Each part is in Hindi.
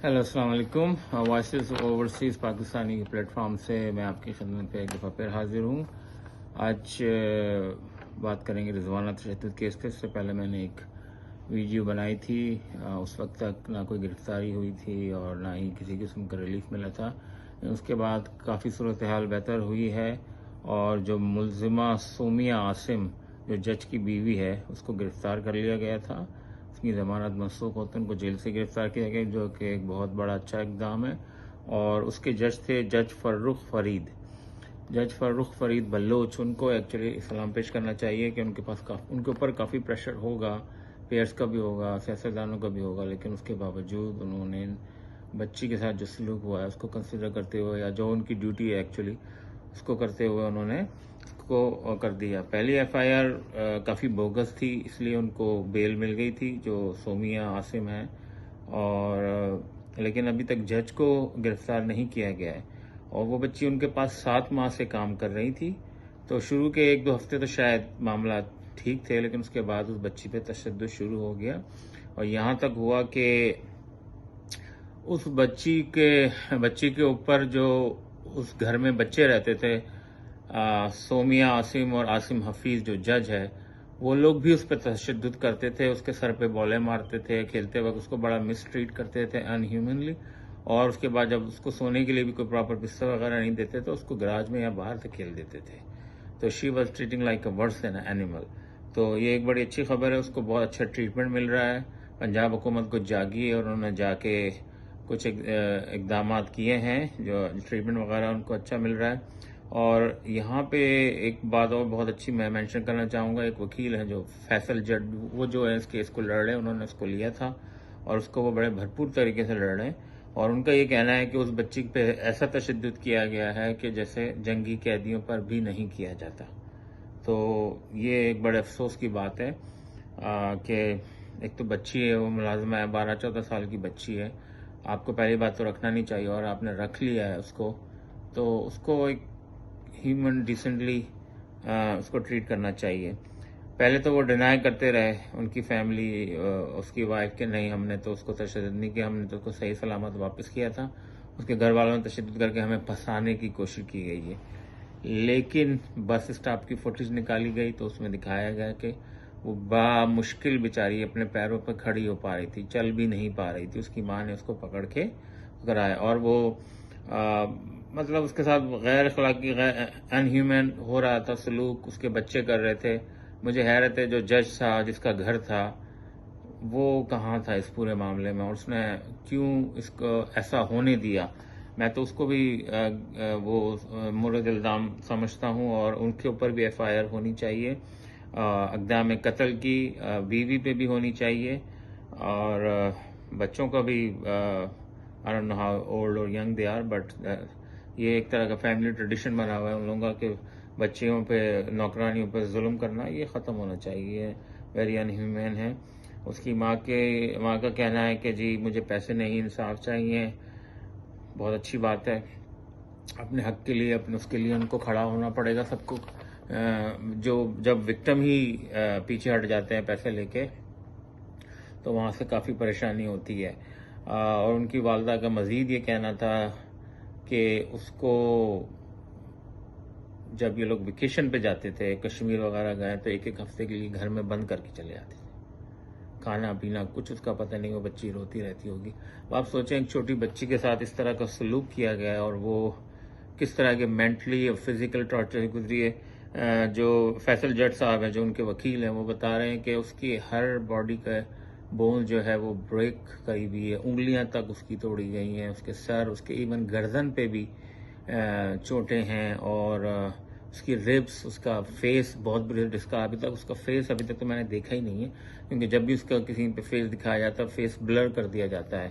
हेलो अस्सलाम वालेकुम। वॉइसेस ओवरसीज़ पाकिस्तानी के प्लेटफॉर्म से मैं आपकी खिदमत पे एक दफ़ा फिर हाजिर हूँ। आज बात करेंगे रिजवाना तशद्दुद केस पे। इससे पहले मैंने एक वीडियो बनाई थी। उस वक्त तक ना कोई गिरफ्तारी हुई थी और ना ही किसी किस्म का रिलीफ मिला था। उसके बाद काफ़ी सूरत हाल बेहतर हुई है और जो मुलजिमा सोमिया आसिम जो जज की बीवी है उसको गिरफ्तार कर लिया गया था। उसकी ज़मानत मनसूख होते उनको जेल से गिरफ्तार किया गया, जो कि एक बहुत बड़ा अच्छा इकदाम है। और उसके जज थे जज फ़र्रुख फ़रीद बल्लोच। उनको एक्चुअली सलाम पेश करना चाहिए कि उनके ऊपर काफ़ी प्रेशर होगा, पेयर्स का भी होगा, सियासतदानों का भी होगा, लेकिन उसके बावजूद उन्होंने बच्ची के साथ जो सलूक हुआ है उसको कंसिडर करते हुए, या जो उनकी ड्यूटी है एक्चुअली उसको करते हुए उन्होंने उसको कर दिया। पहली एफआईआर काफ़ी बोगस थी, इसलिए उनको बेल मिल गई थी जो सोमिया आसिम है। और लेकिन अभी तक जज को गिरफ्तार नहीं किया गया है और वो बच्ची उनके पास 7 माह से काम कर रही थी। तो शुरू के 1-2 हफ्ते तो शायद मामला ठीक थे, लेकिन उसके बाद उस बच्ची पे तशद्दुद शुरू हो गया और यहाँ तक हुआ कि उस बच्ची के ऊपर जो उस घर में बच्चे रहते थे, सोमिया आसिम और आसिम हफीज़ जो जज है, वो लोग भी उस पर तशद्दुद करते थे, उसके सर पे बॉलें मारते थे, खेलते वक्त उसको बड़ा मिसट्रीट करते थे अनह्यूमनली। और उसके बाद जब उसको सोने के लिए भी कोई प्रॉपर बिस्तर वगैरह नहीं देते तो उसको गराज में या बाहर से खेल देते थे। तो she was treating like a worse an animal. तो ये एक बड़ी अच्छी खबर है, उसको बहुत अच्छा ट्रीटमेंट मिल रहा है। पंजाब हुकूमत को जागी है और उन्होंने जाके कुछ इकदाम किए हैं, जो ट्रीटमेंट वगैरह उनको अच्छा मिल रहा है। और यहाँ पे एक बात और बहुत अच्छी मैं मेंशन करना चाहूँगा, एक वकील है जो फैसल जट, वो जो है इस केस को लड़ रहे हैं, उन्होंने उसको लिया था और उसको वो बड़े भरपूर तरीके से लड़ रहे हैं। और उनका ये कहना है कि उस बच्ची पे ऐसा तशद्दुद किया गया है कि जैसे जंगी कैदियों पर भी नहीं किया जाता। तो ये एक बड़े अफसोस की बात है कि एक तो बच्ची है, वो मुलाजमा है, 12-14 साल की बच्ची है। आपको पहली बात तो रखना नहीं चाहिए और आपने रख लिया है उसको, तो उसको एक ह्यूमन डिसेंटली उसको ट्रीट करना चाहिए। पहले तो वो डिनाई करते रहे उनकी फैमिली, उसकी वाइफ के, नहीं हमने तो उसको तशद्दुद नहीं किया, हमने तो उसको सही सलामत वापस किया था। उसके घर वालों ने तशद्दुद करके हमें फंसाने की कोशिश की गई है। लेकिन बस स्टॉप की फुटेज निकाली गई तो उसमें दिखाया गया कि वो मुश्किल बेचारी अपने पैरों पर खड़ी हो पा रही थी, चल भी नहीं पा रही थी। उसकी माँ ने उसको पकड़ के कराया और वो मतलब उसके साथ गैर अखलाकी, अनह्यूमन हो रहा था सलूक, उसके बच्चे कर रहे थे। मुझे हैरत है जो जज था जिसका घर था वो कहाँ था इस पूरे मामले में और उसने क्यों इसको ऐसा होने दिया। मैं तो उसको भी वो मुर्द इल्ज़ाम समझता हूँ और उनके ऊपर भी एफआईआर होनी चाहिए। इक़दाम कत्ल की बीवी पे भी होनी चाहिए और बच्चों का भी, I don't know how old और यंग दे आर, बट ये एक तरह का फैमिली ट्रेडिशन बना हुआ है उन लोगों के बच्चियों पे, नौकरानियों पे जुल्म करना, ये ख़त्म होना चाहिए। वेरी अनह्यूमन है। उसकी माँ का कहना है कि जी मुझे पैसे नहीं, इंसाफ चाहिए। बहुत अच्छी बात है, अपने हक के लिए, अपने उसके लिए उनको खड़ा होना पड़ेगा सबको। जो जब विक्टिम ही पीछे हट जाते हैं पैसे लेके तो वहाँ से काफ़ी परेशानी होती है। और उनकी वालदा का मज़ीद ये कहना था कि उसको जब ये लोग वेकेशन पे जाते थे, कश्मीर वगैरह गए, तो 1-1 हफ्ते के लिए घर में बंद करके चले आते थे। खाना पीना कुछ उसका पता नहीं, वो बच्ची रोती रहती होगी। अब आप सोचें एक छोटी बच्ची के साथ इस तरह का सलूक किया गया है और वो किस तरह के मेंटली और फिजिकल टॉर्चर गुजरी है। जो फैसल जट साहब हैं जो उनके वकील हैं, वो बता रहे हैं कि उसकी हर बॉडी का बोन जो है वो ब्रेक करी हुई है, उंगलियां तक उसकी तोड़ी गई हैं, उसके सर, उसके इवन गर्दन पे भी चोटें हैं और उसकी रिब्स, उसका फेस बहुत बुरी, जिसका अभी तक उसका फेस अभी तक तो मैंने देखा ही नहीं है, क्योंकि जब भी उसका किसी पे फेस दिखाया जाता है फेस ब्लर कर दिया जाता है।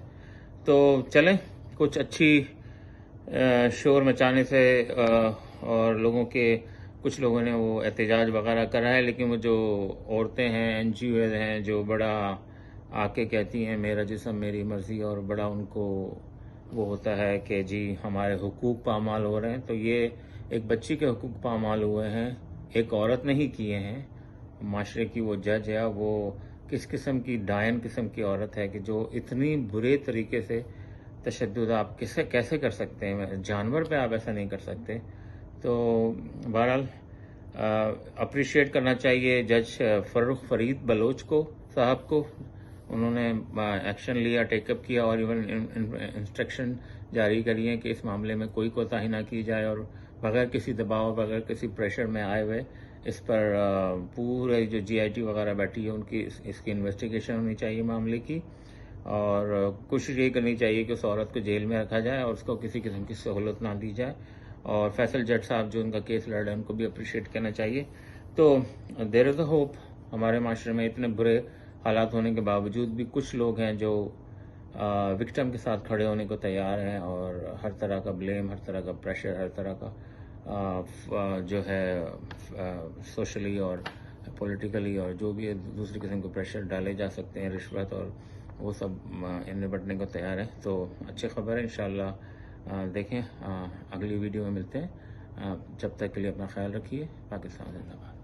तो चलें, कुछ अच्छी शोर मचाने से और कुछ लोगों ने वो एहतजाज वगैरह करा है, लेकिन वो जो औरतें हैं, एनजीओ हैं, जो बड़ा आके कहती हैं मेरा जिस्म मेरी मर्जी, और बड़ा उनको वो होता है कि जी हमारे हुकूक पामाल हो रहे हैं, तो ये एक बच्ची के हुकूक पामाल हुए हैं, एक औरत नहीं किए हैं। माशरे की वो जज है, वो किस किस्म की डायन किस्म की औरत है कि जो इतनी बुरे तरीके से तशद्दुद आप कैसे कैसे कर सकते हैं, जानवर पे आप ऐसा नहीं कर सकते। तो बहरहाल अप्रिशिएट करना चाहिए जज फर्रुख फरीद बलोच को साहब को। उन्होंने एक्शन लिया, टेकअप किया और इवन इंस्ट्रक्शन जारी करी है कि इस मामले में कोई कोताही ना की जाए और बगैर किसी दबाव, बगैर किसी प्रेशर में आए हुए इस पर पूरे जो GIT वगैरह बैठी है उनकी इसकी इन्वेस्टिगेशन होनी चाहिए मामले की, और कोशिश ये करनी चाहिए कि उस औरत को जेल में रखा जाए और उसको किसी किस्म की सहूलत ना दी जाए। और फैसल जट साहब जो उनका केस लड़ रहे हैं उनको भी अप्रिशिएट करना चाहिए। तो देयर इज़ अ होप। हमारे माशरे में इतने बुरे हालात होने के बावजूद भी कुछ लोग हैं जो विक्टिम के साथ खड़े होने को तैयार हैं और हर तरह का ब्लेम, हर तरह का प्रेशर, हर तरह का जो है सोशली और पॉलिटिकली और जो भी दूसरी किस्म के प्रेशर डाले जा सकते हैं, रिश्वत और वो सब निपटने को तैयार है। तो अच्छी खबर है, इंशाल्लाह देखें। अगली वीडियो में मिलते हैं। जब तक के लिए अपना ख्याल रखिए। पाकिस्तान जिंदाबाद।